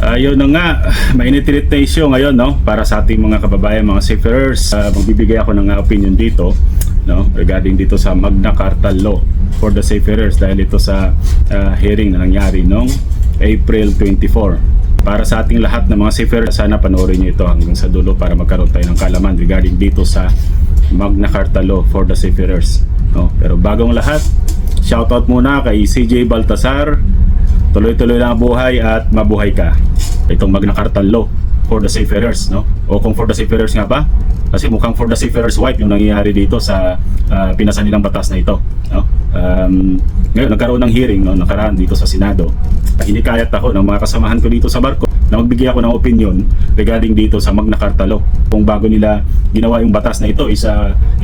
Ayun na nga, mainit-init na issue ngayon, no, para sa ating mga kababayan, mga seafarers. Magbibigay ako ng opinion dito, no, regarding dito sa Magna Carta Law for the seafarers dahil ito sa hearing na nangyari noong April 24. Para sa ating lahat ng mga seafarers, sana panoorin niyo ito hanggang sa dulo para magkaroon tayo ng kaalaman regarding dito sa Magna Carta Law for the seafarers, no. Pero bagong lahat, shoutout muna kay CJ Baltasar. Tuloy-tuloy lang ang buhay at mabuhay ka. Itong Magna Carta Law for the seafarers, no? O kung for the seafarers nga ba? Kasi mukhang for the seafarers wipe yung nangyayari dito sa pinasan nilang batas na ito, no? Ngayon nagkaroon ng hearing, no, nakaraan dito sa Senado. Hinikayat ako ng mga kasamahan ko dito sa barko na magbigay ako ng opinion regarding dito sa Magna Carta Law. Kung bago nila ginawa yung batas na ito is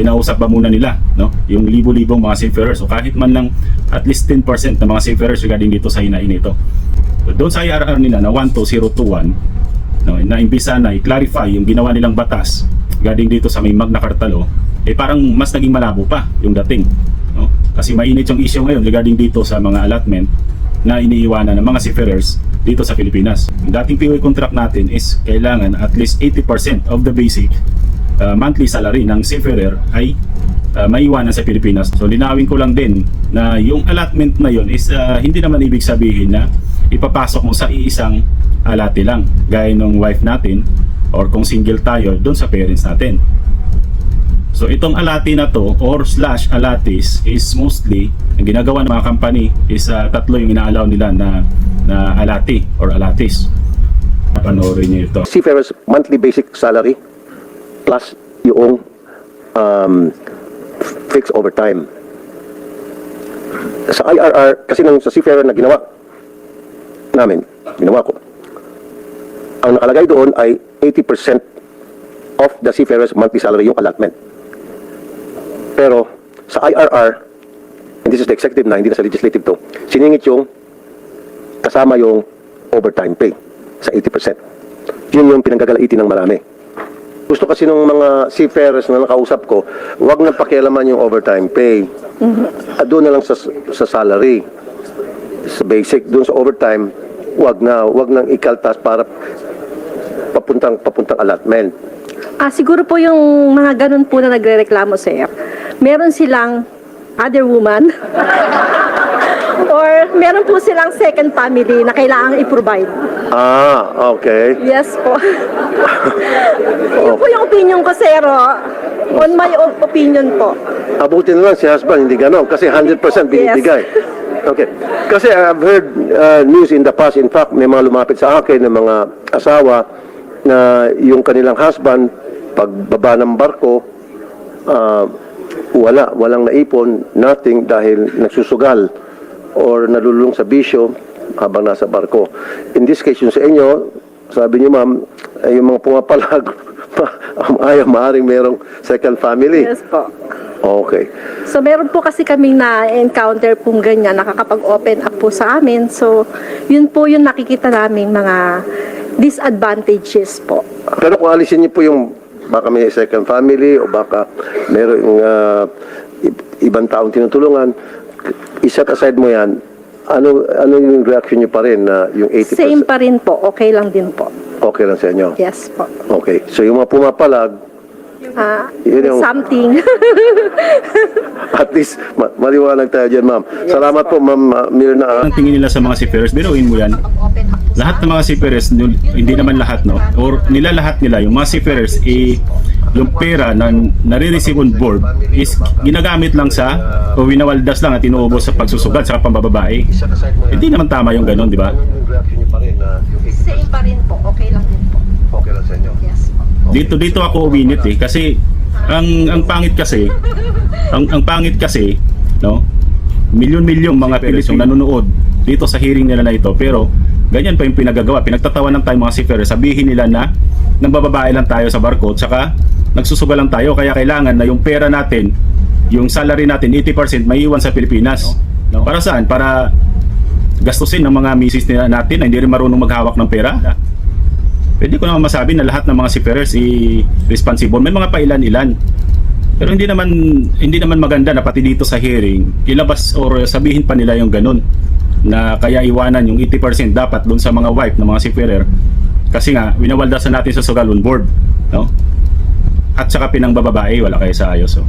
inausap ba muna nila, no, yung libo-libong mga seafarers o kahit man lang at least 10% ng mga seafarers regarding dito sa hinain ito. Doon sa IRR nila na 12021, no, na imbisa na i-clarify yung ginawa nilang batas regarding dito sa may Magna Carta Law, parang mas naging malabo pa yung dating, no? Kasi mainit yung issue ngayon regarding dito sa mga allotment na iniiwanan ng mga seafarers dito sa Pilipinas. Yung dating POA contract natin is kailangan at least 80% of the basic monthly salary ng seafarer ay maiwanan sa Pilipinas. So linawin ko lang din na yung allotment na yun is hindi naman ibig sabihin na ipapasok mo sa iisang alati lang gaya ng wife natin or kung single tayo doon sa parents natin. So itong alati na to or slash alatis is mostly ang ginagawa ng mga company is tatlo yung ina-allow nila na alati or alatis. Panoorin niyo ito. Seafarers monthly basic salary plus yung fixed overtime. Sa IRR, kasi nang sa seafarer na ginawa ko, ang nakalagay doon ay 80% of the seafarers monthly salary yung allotment. Pero sa IRR, and this is the executive na, hindi na sa legislative to, siningit yung kasama yung overtime pay sa 80%. Yun yung pinanggagalitin ng marami. Gusto kasi ng mga seafarers na nakausap ko, wag na pakialaman yung overtime pay. Doon na lang sa salary, sa basic. Doon sa overtime, wag nang ikaltas para papuntang allotment. Siguro po yung mga ganun po na nagrereklamo, sir, meron silang other woman or meron po silang second family na kailangang i-provide. Okay. Yes po. Yun po yung opinion ko, sir. On my opinion po. Abutin na lang si husband, hindi ganon. Kasi 100% binibigay. Yes. Okay. Kasi I've heard news in the past. In fact, may mga lumapit sa akin ng mga asawa na yung kanilang husband, pagbaba ng barko, walang naipon, nothing, dahil nagsusugal or nalulung sa bisyo habang nasa barko. In this case, yung sa inyo, sabi niyo ma'am, yung mga pumapalag, ayaw maaring merong second family. Yes po. Okay. So meron po kasi kaming na-encounter pong ganyan, nakakapag-open up po sa amin. So yun po yung nakikita naming mga disadvantages po. Pero kung alisin niyo po yung baka may second family o baka merong ibang taong tinutulungan, iset aside mo yan, ano yung reaction niyo pa rin na yung 80%? Same pa rin po, okay lang din po. Okay lang sa inyo? Yes po. Okay. So yung mga pumapalag, yun yung, Something. at least maliwanag tayo dyan, ma'am. Salamat po, ma'am Mirna. Ang tingin nila sa mga seafarers, biruin mo yan. Lahat ng mga seafarers, hindi naman lahat, no? Or lahat nila, yung mga seafarers, yung pera na nare-receive on board is ginagamit lang sa o winawaldas lang at inuubos sa pagsusugat sa pambababae. Hindi naman tama yung ganun, di ba? Same pa rin po, okay lang din po. Okay lang sa inyo? Yes po. Dito ako uminit kasi ang pangit kasi no, milyon-milyon mga Pilipino nanonood dito sa hearing nila na ito, pero ganyan pa yung pinagagawa. Pinagtatawanan tayo mga seafarers, sabihin nila na nang bababae lang tayo sa barko at saka nagsusugal lang tayo, kaya kailangan na yung pera natin, yung salary natin 80% maiiwan sa Pilipinas. No? Para saan? Para gastusin ng mga misis natin na hindi rin marunong maghawak ng pera. Pwede ko naman masabi na lahat ng mga seafarers responsible. May mga pailan-ilan. Pero hindi naman maganda na pati dito sa hearing ilabas or sabihin pa nila yung ganun. na kaya iwanan yung 80% dapat doon sa mga wife ng mga seafarer kasi nga winawaldasan natin sa sugal on board, no? At saka pinangbababae, wala kayo sa ayos. So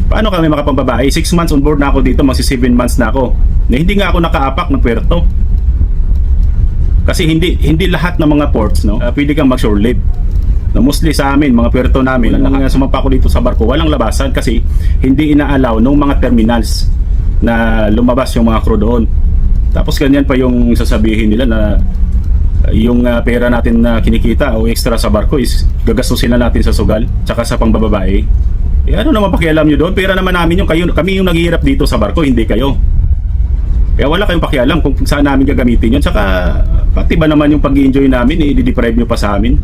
paano kami makapambabae? 6 months on board na ako dito, magsi 7 months na ako na hindi nga ako nakaapak ng puerto kasi hindi lahat ng mga ports, no, pwede kang mag shore leave. No, mostly sa amin, mga puerto namin, nung sumampa ko dito sa barko, walang labasan kasi hindi inaalaw ng mga terminals na lumabas yung mga crew doon. Tapos ganyan pa yung sasabihin nila na yung pera natin na kinikita o extra sa barko is gagastusin na natin sa sugal tsaka sa pangbababae. Eh ano naman pakialam nyo doon? Pera naman namin yung kami yung naghihirap dito sa barko, hindi kayo. Kaya wala kayong pakialam kung saan namin gagamitin yun. Tsaka pati ba naman yung pag-i-enjoy namin, i-deprive nyo pa sa amin,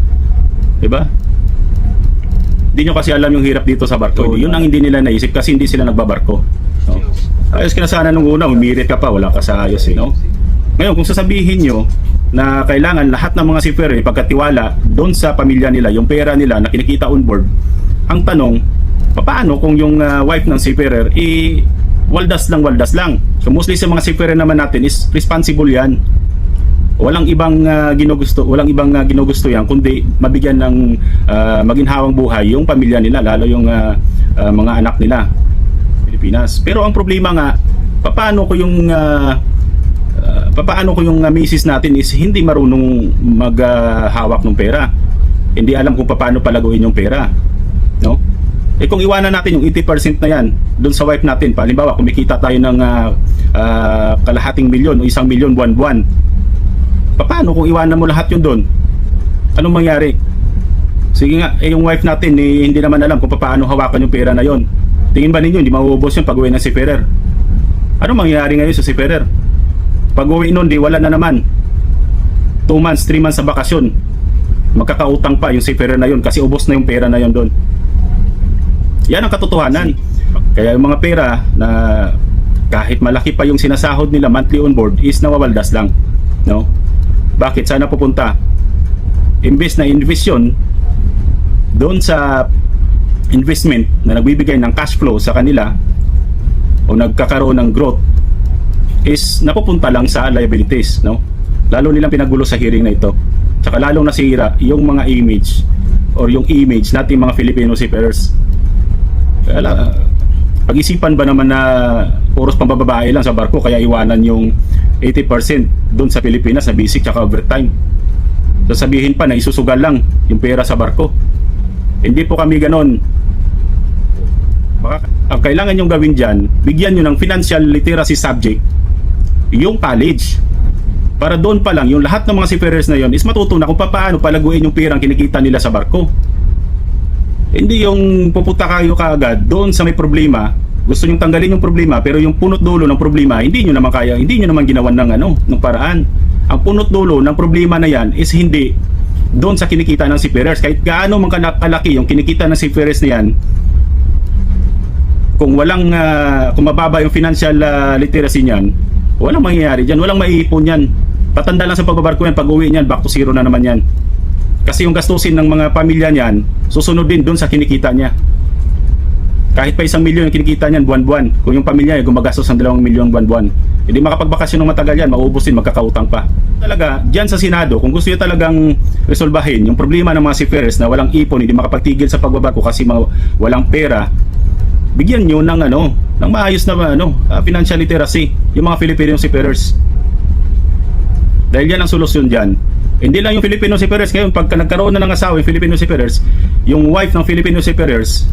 diba? Hindi nyo kasi alam yung hirap dito sa barko. Yun ang hindi nila naisip kasi hindi sila nagbabarko, no? Ayos ka na sana nung una, humirit ka pa, wala ka sa ayos, no? Ngayon, kung sasabihin nyo na kailangan lahat ng mga seafarer ipagkatiwala doon sa pamilya nila, yung pera nila na kinikita on board, ang tanong, paano kung yung wife ng seafarer waldas lang? So mostly sa mga seafarer naman natin is responsible yan. Walang ibang ginugusto yan kundi mabigyan ng maginhawang buhay yung pamilya nila, lalo yung mga anak nila Pilipinas. Pero ang problema nga, paano ko yung misis natin is hindi marunong maghawak ng pera. Hindi alam kung paano palaguin yung pera, no? Eh kung iwanan natin yung 80% na yan doon sa wife natin, halimbawa kumikita tayo ng kalahating milyon o 1 milyon buwan-buwan, paano kung iwanan mo lahat yun doon? Anong mangyari? Sige nga, yung wife natin hindi naman alam kung paano hawakan yung pera na yon. Tingin ba ninyo hindi mauubos yun pag uwi ng seafarer? Anong mangyayari ngayon sa seafarer? Pag uwi nun, di wala na naman. 2 months, 3 months sa bakasyon, magkakautang pa yung seafarer na yun kasi ubos na yung pera na yun doon. Yan ang katotohanan. Kaya yung mga pera na kahit malaki pa yung sinasahod nila monthly on board is nawawaldas lang, no? Bakit? Sana pupunta? Imbes na investion doon sa investment na nagbibigay ng cash flow sa kanila o nagkakaroon ng growth is napupunta lang sa liabilities, no? Lalo nilang pinagulo sa hearing na ito. Tsaka lalong nasira yung mga image or yung image nating mga Filipino seafarers. Pag-isipan ba naman na puros pambababae lang sa barko kaya iwanan yung 80% doon sa Pilipinas na basic tsaka overtime? Sasabihin pa na isusugal lang yung pera sa barko. Hindi po kami ganon. Ang kailangan nyong gawin dyan, bigyan nyo ng financial literacy subject yung college. Para doon pa lang, yung lahat ng mga seafarers na yon is matutunan kung paano palaguin yung perang kinikita nila sa barko. Hindi yung pupunta kayo kaagad doon sa may problema, gusto nyong tanggalin yung problema, pero yung punot dulo ng problema, hindi nyo naman kaya, hindi nyo naman ginawan ng paraan. Ang punot dulo ng problema na yan is hindi doon sa kinikita ng seafarers. Kahit gaano man kalaki yung kinikita ng seafarers na yan, kung mababa yung financial literacy niyan, walang mangyayari dyan, walang maiipon yan. Patanda lang sa pagbabarko yan, pag uwi niyan, back to zero na naman yan. Kasi yung gastusin ng mga pamilya niyan, susunod din doon sa kinikita niya. Kahit pa 1 milyon yung kinikita niyan buwan-buwan, kung yung pamilya niya gumagastos ng 2 milyon buwan-buwan, hindi makapagbakasyon ng matagal yan, maubos din, magkakautang pa. Talaga, dyan sa Senado, kung gusto niyo talagang resolbahin yung problema ng mga seafarers na walang ipon, hindi makapagtigil sa pagbabarko kasi walang pera, bigyan nyo ng ng maayos na financial literacy yung mga Filipino seafarers. Dahil yan ang solusyon dyan. Hindi lang yung Filipino seafarers. Ngayon, pagka nagkaroon na ng asawa yung Filipino seafarers, yung wife ng Filipino seafarers,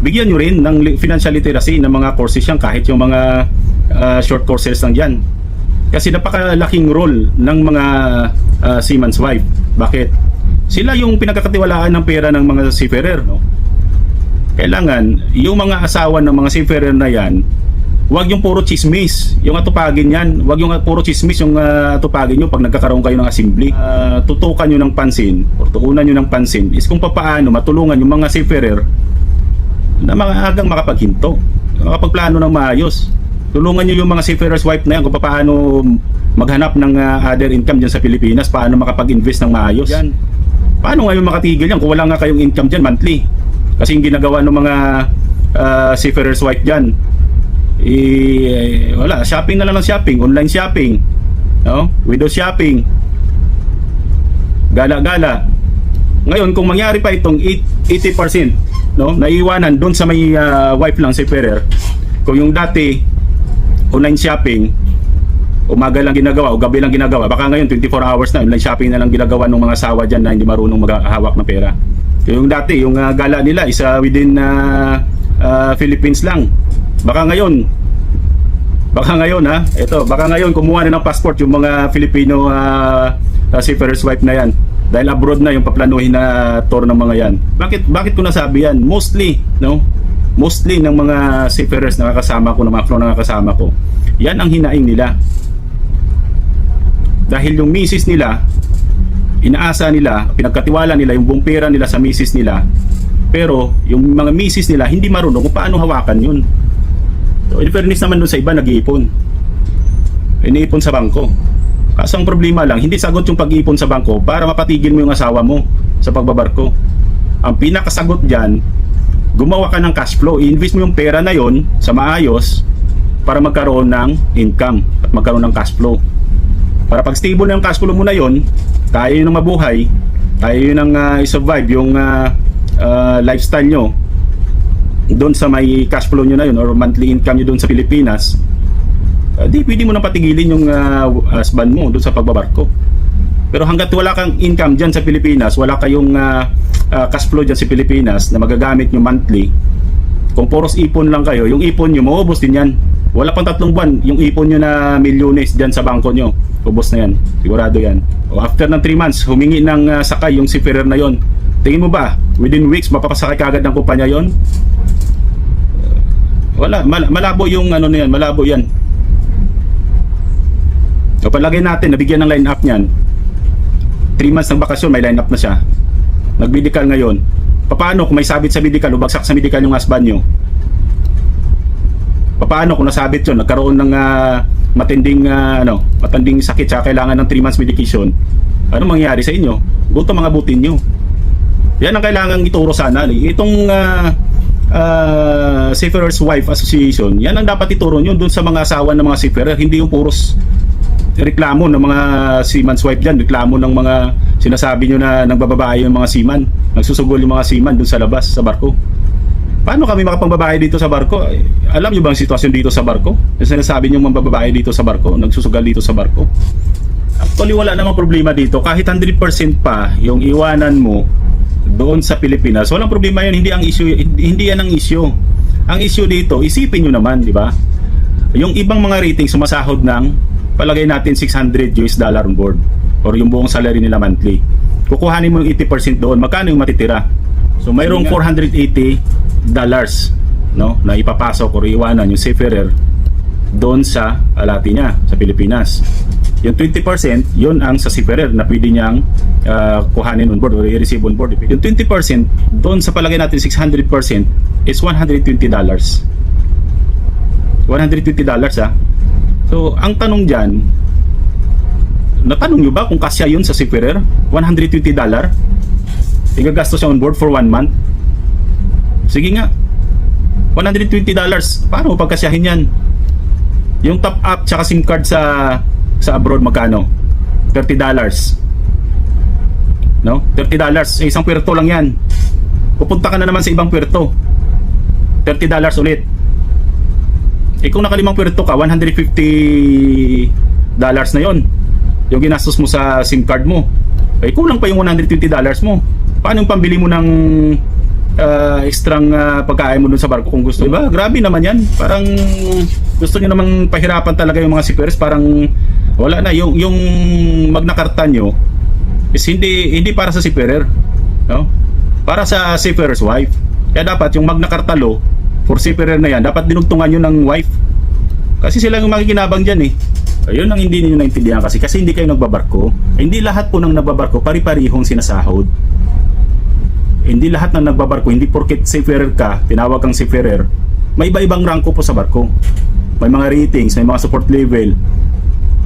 bigyan nyo rin ng financial literacy ng mga courses yan, kahit yung mga short courses lang dyan. Kasi napakalaking role ng mga seaman's wife. Bakit? Sila yung pinagkakatiwalaan ng pera ng mga seafarer, no? Kailangan yung mga asawa ng mga seafarer na yan, wag yung puro chismis yung atupagin yan. Wag yung puro chismis yung atupagin nyo pag nagkakaroon kayo ng assembly. Tutukan nyo ng pansin or tukunan nyo ng pansin is kung paano matulungan yung mga seafarer na mga agang makapaghinto, makapagplano ng maayos. Tulungan nyo yung mga seafarers wife na yan kung paano maghanap ng other income dyan sa Pilipinas, paano makapag-invest ng maayos yan. Paano ngayon makatigil yan kung wala nga kayong income dyan monthly? Kasi yung ginagawa ng mga seafarers wife dyan, Wala, shopping na lang ng shopping, online shopping, no? Window shopping, gala-gala. Ngayon, kung mangyari pa itong 80%, no, naiiwanan doon sa may wife lang si Ferrer, kung yung dati online shopping, umaga lang ginagawa o gabi lang ginagawa, baka ngayon 24 hours na online shopping na lang ginagawa ng mga asawa dyan na hindi marunong maghahawak ng pera. Yung dati, yung gala nila is within Philippines lang. Baka ngayon baka ngayon kumuha na ng passport yung mga Filipino seafarer's wife na yan. Dahil abroad na yung paplanuhin na tour ng mga yan. Bakit ko nasabi yan? Mostly ng mga seafarers na nakakasama ko, ng mga crew na nakakasama ko, yan ang hinaing nila. Dahil yung misis nila, inaasa nila, pinagkatiwala nila yung buong pera nila sa misis nila, pero yung mga misis nila hindi marunong kung paano hawakan yun. So, in fairness naman dun sa iba, nag-iipon. Iniipon sa bangko. Kaso ang problema lang, hindi sagot yung pag-iipon sa bangko para mapatigil mo yung asawa mo sa pagbabarko. Ang pinakasagot dyan, gumawa ka ng cash flow. I-invest mo yung pera na yon sa maayos para magkaroon ng income at magkaroon ng cash flow. Para pag stable na yung cash flow mo na yon, kaya yun ng mabuhay, kaya yun ng i-survive yung lifestyle nyo doon sa may cash flow nyo na yun or monthly income nyo doon sa Pilipinas. Di pwede mo nang patigilin yung husband mo doon sa pagbabarko. Pero hanggat wala kang income dyan sa Pilipinas, wala kayong cash flow dyan sa Pilipinas na magagamit nyo monthly, kung poros ipon lang kayo, yung ipon nyo maubos din yan. Wala pang 3 buwan yung ipon nyo na milyones dyan sa bangko nyo, ubos na yan, sigurado yan. O after ng 3 months humingi ng sakay yung seafarer na yon, tingin mo ba within weeks mapapasakay kagad ng kumpanya yon? Wala, malabo yung ano na yan, malabo yan. So palagay natin, nabigyan ng line up niyan, 3 months ng bakasyon, may line up na siya, nag-medical ngayon. Paano kung may sabit sa medical o bagsak sa medical yung husband nyo? Paano kung nasabit yun, nagkaroon ng matinding sakit siya, kailangan ng 3 months medication? Ano mangyayari sa inyo? Gutom mga butin nyo. Yan ang kailangan ituro sana. Itong Seafarer's Wife Association, yan ang dapat ituro nyo dun sa mga asawa ng mga seafarer, hindi yung puros reklamo ng mga seaman's wife dyan, reklamo ng mga sinasabi nyo na nagbababae yung mga seaman, nagsusugol yung mga seaman dun sa labas, sa barko. Paano kami makapangbabae dito sa barko? Alam nyo ba ang sitwasyon dito sa barko? Yung sinasabi nyo mga babae dito sa barko, nagsusugal dito sa barko. Actually wala namang problema dito, kahit 100% pa yung iwanan mo doon sa Pilipinas, walang problema yun. Hindi ang issue, hindi yan ang issue. Ang issue dito, isipin nyo naman, di ba? Yung ibang mga rating sumasahod ng palagay natin $600 on board or yung buong salary nila monthly. Kukuhanin mo yung 80% doon, magkano yung matitira? So mayroong $480 no, na ipapasok o iwanan yung seafarer doon sa alati niya sa Pilipinas. Yung 20%, yun ang sa seafarer na pwede niyang kuhanin on board o i-receive on board. Yung 20%, doon sa palagay natin 600% is $120. $120 ha. So, ang tanong dyan, natanong nyo ba kung kasya yun sa seafarer? $120? Igagastos siya on board for 1 month? Sige nga, $120. Paano mo pagkasyahin yan? Yung top up tsaka SIM card sa abroad magkano? $30. No? $30. Sa isang puerto lang yan. Pupunta ka na naman sa ibang puerto. $30 ulit. Kung nakalimang puerto ka, $150 na yon yung ginastos mo sa SIM card mo. Kulang pa yung $120 mo. Paano yung pambili mo ng extrang pagkain mo dun sa barko kung gusto? Diba? Grabe naman yan. Parang gusto nyo namang pahirapan talaga yung mga seafarers. Parang wala na. Yung Magna Carta nyo is hindi para sa seafarer, no? Para sa seafarer's wife. Kaya dapat yung Magna Carta law for seafarer na yan, dapat dinugtungan nyo ng wife. Kasi sila yung makikinabang dyan eh. Ayun ang hindi niyo naintindihan kasi hindi kayo nagbabarko. Hindi lahat po ng nagbabarko pari-parihong sinasahod. Hindi lahat ng nagbabarko, hindi porket seafarer ka, tinawag kang seafarer, may iba-ibang ranko po sa barko. May mga ratings, may mga support level,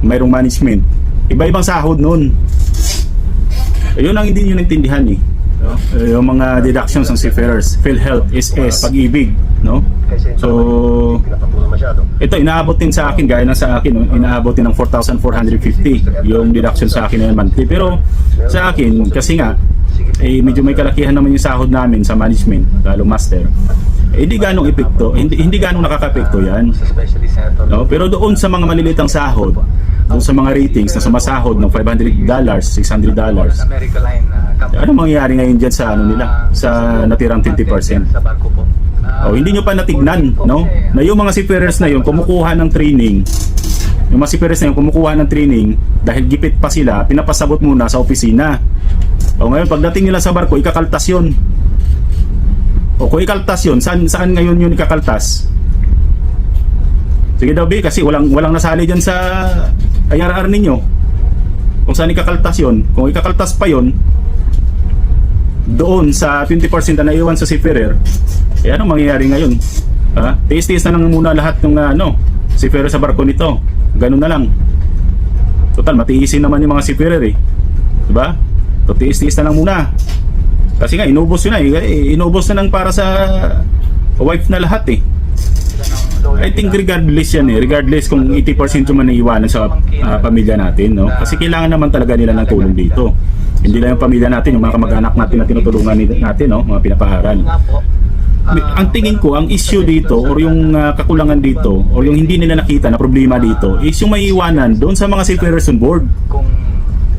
mayroong management. Iba-ibang sahod nun. Ayun ang hindi niyo naintindihan eh. Yung mga deductions ng seafarers, PhilHealth, SS, Pag-ibig, no? So Ito, inaabot din sa akin, gaya ng sa akin, no? Inaabot din ng 4,450 yung deduction sa akin na monthly. Pero sa akin, kasi nga, medyo may kalakihan naman yung sahod namin sa management, lalo master. Hindi ganong epekto, hindi ganong nakaka-epekto yan. No? Pero doon sa mga malilitang sahod, doon sa mga ratings na sumasahod ng $500, $600, ano mangyayari ngayon dyan sa ano nila, sa natirang 20%? Hindi nyo pa natignan, no? Na yung mga seafarers na yun, kumukuha ng training, yung mga seafarers na yun, kumukuha ng training, dahil gipit pa sila, pinapasabot muna sa opisina. Ngayon, pagdating nila sa barko, ikakaltas yun. Kung ikaltas yun, saan ngayon yun ikakaltas? Sige daw, B, kasi walang nasali dyan sa IRR ninyo. Kung saan ikakaltas yun, kung ikakaltas pa yun, doon sa 20% na naiwan sa seafarer, anong mangyayari ngayon? Tiis-tiis na lang muna lahat ng seafarer sa barko nito. Ganun na lang. Total, matiisin naman yung mga seafarer eh. Diba? So, tiis-tiis na lang muna. Kasi nga, inubos yun na eh. Inubos na lang para sa wife na lahat eh. I think regardless yan eh. Regardless kung 80% yung naiiwanan sa pamilya natin, no? Kasi kailangan naman talaga nila ng tulong dito. Hindi lang yung pamilya natin, yung mga kamag-anak natin na tinutulungan natin, no? Mga pinapaaral. Ang tingin ko, ang issue dito or yung kakulangan dito or yung hindi nila nakita na problema dito is yung maiiwanan doon sa mga seafarers on board. Kung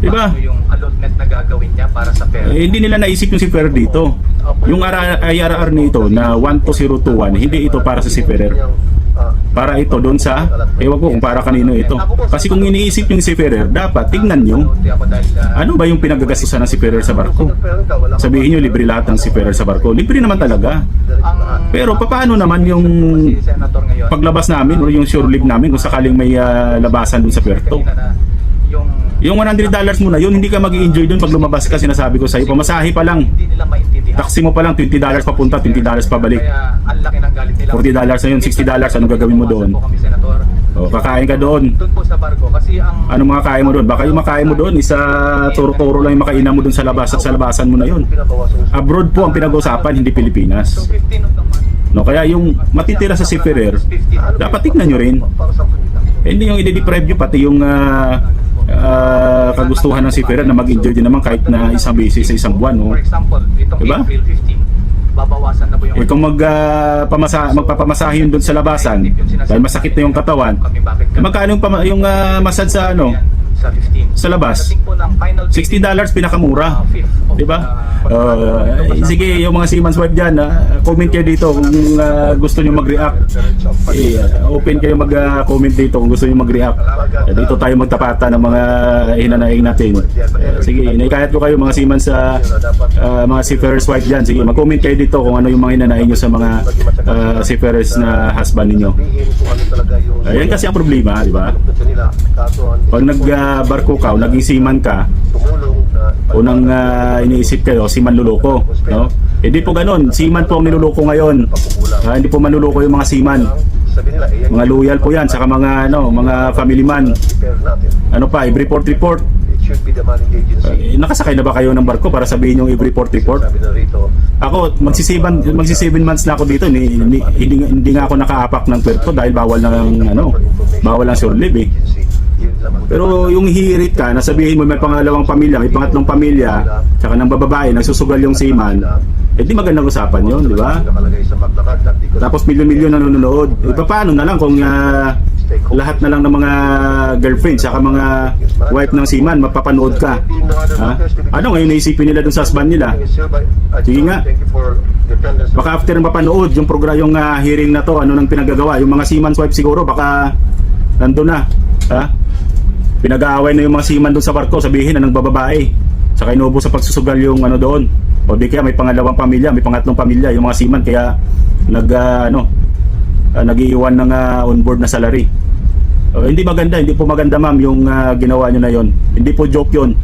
diba? yung allotment na gagawin niya para sa pera. Hindi nila naisip yung seafarer dito. Yung IRR nito na 12021, hindi ito para sa seafarer. Para ito doon sa, ewan ko kung para kanino ito. Kasi kung iniisip yung seafarer, dapat tignan nyo, ano ba yung pinagagastusan ng seafarer sa barko? Sabihin nyo, libre lahat ng seafarer sa barko. Libre naman talaga. Pero paano naman yung paglabas namin o yung shore leave namin kung sakaling may labasan dun sa puerto? Yung $100 mo na yun, hindi ka mag-i-enjoy dun pag lumabas ka, sinasabi ko sa'yo. Pamasahe pa lang. Taxi mo pa lang, $20 papunta, $20 pabalik. $40 na yun, $60, anong gagawin mo doon? Kakain ka doon. Ano mga kain mo doon? Baka yung makain mo doon, isa turo-turo lang yung makainan mo doon sa labas at sa labasan mo na yun. Abroad po ang pinag-usapan, hindi Pilipinas. No, kaya yung matitira sa seafarer, dapat tignan nyo rin. Hindi yung i-deprive nyo, pati yung kagustuhan ng seafarer na mag-enjoy din naman kahit na isang beses sa isang buwan, no? For example, itong Diba? April 15, babawasan na po yung Kung magpapamasahe yun doon sa labasan dahil masakit na yung katawan, magkano yung massage sa sa 15. sa labas? Pagdating po ng final $60 pinakamura. Diba? Sige, yung mga seaman's wife dyan, comment kayo dito kung gusto nyo mag-react. Open kayo mag-comment dito kung gusto nyo mag-react. Dito tayo magtapatan ng mga hinanaing natin. Sige, inaikayat ko kayo mga seaman's mga seafarers wife dyan. Sige, mag-comment kayo dito kung ano yung mga hinanaing nyo sa mga seafarers na husband ninyo. Ayan kasi ang problema, di ba? Pag nagbarko ka o naging seaman ka, unang iniisip kayo, seaman luloko, no? Hindi po ganun, seaman po ang niluloko ngayon. Hindi po manluloko yung mga seaman. Mga loyal po yan, saka mga family man. Ano pa, every report. Nakasakay na ba kayo ng barko para sabihin yung every report? Ako, magsi 7 months na ako dito, hindi nga ako nakaapak ng puerto dahil bawal ng shore leave eh. Pero yung hirit ka, nasabihin mo may pangalawang pamilya, may pangatlong pamilya, tsaka ng bababae, nagsusugal yung seaman, di magandang usapan yun, di ba? Tapos milyon-milyon na nanonood. Paano na lang kung lahat na lang ng mga girlfriend, tsaka mga wife ng seaman, mapapanood ka? Ano ngayon naisipin nila dun sa husband nila? Sige nga. Baka after mapanood yung yung hearing na to, ano nang pinagagawa, yung mga seaman's wife siguro, baka nandun na. Pinag-aaway na yung mga seaman doon sa barko, sabihin na ng bababae. Saka inubo sa pagsusugal yung doon. O di kaya may pangalawang pamilya, may pangatlong pamilya yung mga seaman, kaya nag-iiwan ng on-board na salary. Hindi po maganda ma'am yung ginawa nyo na yon. Hindi po joke yun.